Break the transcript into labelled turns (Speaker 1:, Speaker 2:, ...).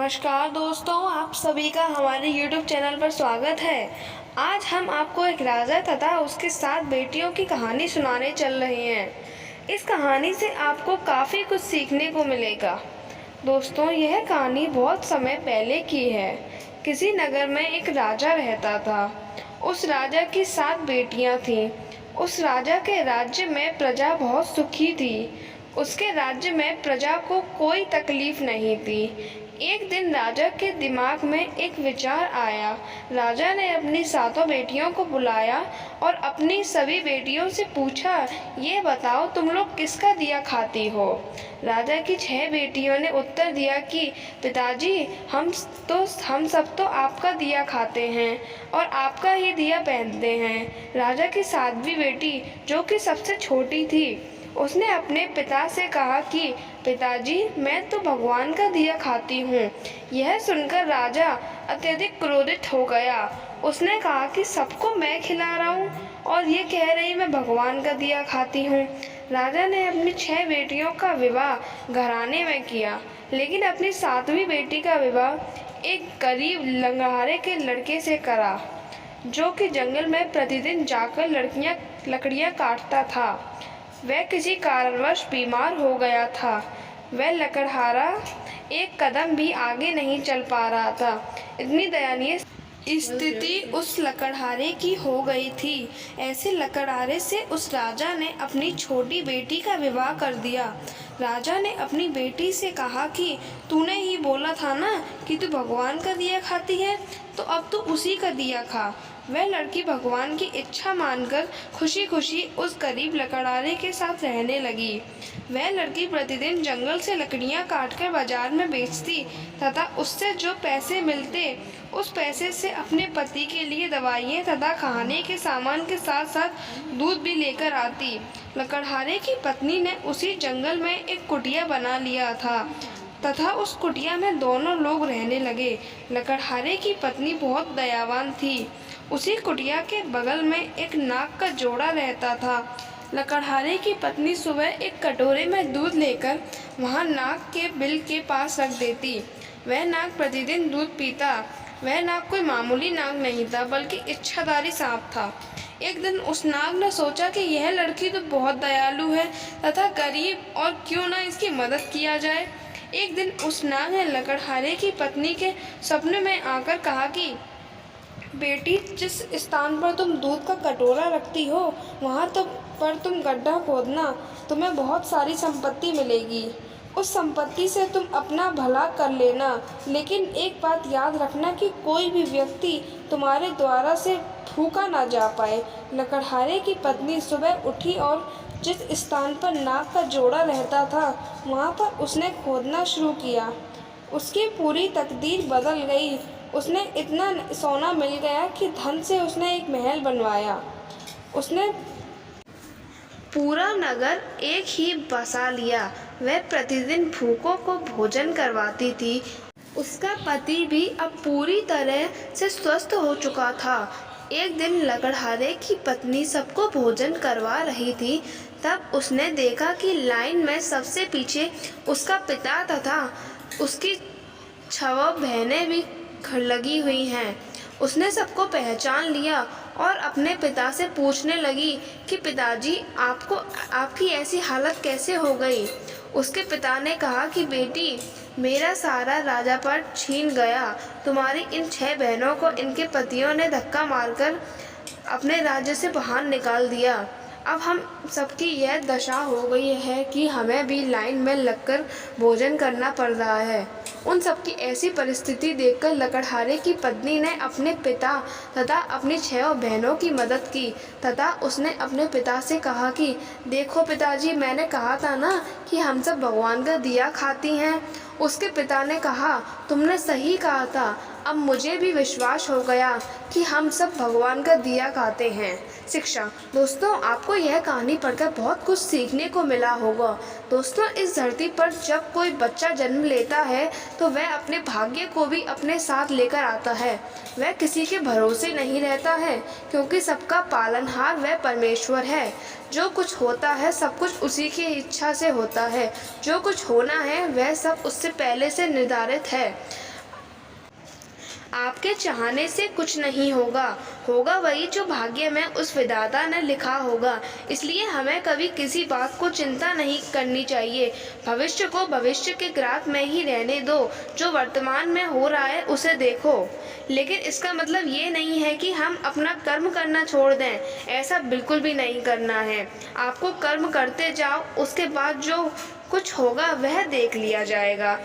Speaker 1: नमस्कार दोस्तों, आप सभी का हमारे YouTube चैनल पर स्वागत है। आज हम आपको एक राजा तथा उसके 7 बेटियों की कहानी सुनाने चल रहे हैं। इस कहानी से आपको काफ़ी कुछ सीखने को मिलेगा। दोस्तों, यह कहानी बहुत समय पहले की है। किसी नगर में एक राजा रहता था। उस राजा की 7 बेटियां थीं। उस राजा के राज्य में प्रजा बहुत सुखी थी। उसके राज्य में प्रजा को कोई तकलीफ नहीं थी। एक दिन राजा के दिमाग में एक विचार आया। राजा ने अपनी 7 बेटियों को बुलाया और अपनी सभी बेटियों से पूछा, ये बताओ तुम लोग किसका दिया खाती हो। राजा की 6 बेटियों ने उत्तर दिया कि पिताजी, हम सब तो आपका दिया खाते हैं और आपका ही दिया पहनते हैं। राजा की 7वीं बेटी, जो कि सबसे छोटी थी, उसने अपने पिता से कहा कि पिताजी, मैं तो भगवान का दिया खाती हूँ। यह सुनकर राजा अत्यधिक क्रोधित हो गया। उसने कहा कि सबको मैं खिला रहा हूँ और ये कह रही मैं भगवान का दिया खाती हूँ। राजा ने अपनी 6 बेटियों का विवाह घराने में किया, लेकिन अपनी 7वीं बेटी का विवाह एक गरीब लंगड़हारे के लड़के से करा, जो कि जंगल में प्रतिदिन जाकर लकड़ियाँ काटता था। वह किसी कारणवश बीमार हो गया था। वह लकड़हारा एक कदम भी आगे नहीं चल पा रहा था। इतनी दयनीय स्थिति उस लकड़हारे की हो गई थी। ऐसे लकड़हारे से उस राजा ने अपनी छोटी बेटी का विवाह कर दिया। राजा ने अपनी बेटी से कहा कि तूने ही बोला था ना कि तू भगवान का दिया खाती है, तो अब तू उसी का दिया खा। वह लड़की भगवान की इच्छा मानकर खुशी खुशी उस गरीब लकड़हारे के साथ रहने लगी। वह लड़की प्रतिदिन जंगल से लकड़ियां काटकर बाजार में बेचती तथा उससे जो पैसे मिलते, उस पैसे से अपने पति के लिए दवाइयाँ तथा खाने के सामान के साथ साथ दूध भी लेकर आती। लकड़हारे की पत्नी ने उसी जंगल में एक कुटिया बना लिया था तथा उस कुटिया में दोनों लोग रहने लगे। लकड़हारे की पत्नी बहुत दयावान थी। उसी कुटिया के बगल में एक नाग का जोड़ा रहता था। लकड़हारे की पत्नी सुबह एक कटोरे में दूध लेकर वहां नाग के बिल के पास रख देती। वह नाग प्रतिदिन दूध पीता। वह नाग कोई मामूली नाग नहीं था, बल्कि इच्छाधारी सांप था। एक दिन उस नाग ने सोचा कि यह लड़की तो बहुत दयालु है तथा गरीब, और क्यों ना इसकी मदद किया जाए। एक दिन उस नाग ने लकड़हारे की पत्नी के सपने में आकर कहा कि बेटी, जिस स्थान पर तुम दूध का कटोरा रखती हो, वहाँ पर तुम गड्ढा खोदना, तुम्हें बहुत सारी संपत्ति मिलेगी। उस संपत्ति से तुम अपना भला कर लेना, लेकिन एक बात याद रखना कि कोई भी व्यक्ति तुम्हारे द्वारा से भूखा ना जा पाए। लकड़हारे की पत्नी सुबह उठी और जिस स्थान पर नाग का जोड़ा रहता था, वहाँ पर उसने खोदना शुरू किया। उसकी पूरी तकदीर बदल गई। उसने इतना सोना मिल गया कि धन से उसने एक महल बनवाया। उसने पूरा नगर एक ही बसा लिया। वह प्रतिदिन भूखों को भोजन करवाती थी। उसका पति भी अब पूरी तरह से स्वस्थ हो चुका था। एक दिन लकड़हारे की पत्नी सबको भोजन करवा रही थी। तब उसने देखा कि लाइन में सबसे पीछे उसका पिता तथा उसकी 6 बहनें भी लगी हुई हैं। उसने सबको पहचान लिया और अपने पिता से पूछने लगी कि पिताजी, आपकी ऐसी हालत कैसे हो गई। उसके पिता ने कहा कि बेटी, मेरा सारा राजापद छीन गया। तुम्हारी इन 6 बहनों को इनके पतियों ने धक्का मारकर अपने राज्य से बाहर निकाल दिया। अब हम सबकी यह दशा हो गई है कि हमें भी लाइन में लगकर भोजन करना पड़ रहा है। उन सबकी ऐसी परिस्थिति देखकर लकड़हारे की पत्नी ने अपने पिता तथा अपनी 6 बहनों की मदद की तथा उसने अपने पिता से कहा कि देखो पिताजी, मैंने कहा था ना कि हम सब भगवान का दिया खाती हैं। उसके पिता ने कहा, तुमने सही कहा था। अब मुझे भी विश्वास हो गया कि हम सब भगवान का दिया खाते हैं। शिक्षा। दोस्तों, आपको यह कहानी पढ़कर बहुत कुछ सीखने को मिला होगा। दोस्तों, इस धरती पर जब कोई बच्चा जन्म लेता है तो वह अपने भाग्य को भी अपने साथ लेकर आता है। वह किसी के भरोसे नहीं रहता है, क्योंकि सबका पालनहार वह परमेश्वर है। जो कुछ होता है सब कुछ उसी की इच्छा से होता है। जो कुछ होना है वह सब उससे पहले से निर्धारित है। आपके चाहने से कुछ नहीं होगा, होगा वही जो भाग्य में उस विधाता ने लिखा होगा। इसलिए हमें कभी किसी बात को चिंता नहीं करनी चाहिए। भविष्य को भविष्य के ग्राफ में ही रहने दो, जो वर्तमान में हो रहा है उसे देखो। लेकिन इसका मतलब ये नहीं है कि हम अपना कर्म करना छोड़ दें, ऐसा बिल्कुल भी नहीं करना है। आपको कर्म करते जाओ, उसके बाद जो कुछ होगा वह देख लिया जाएगा।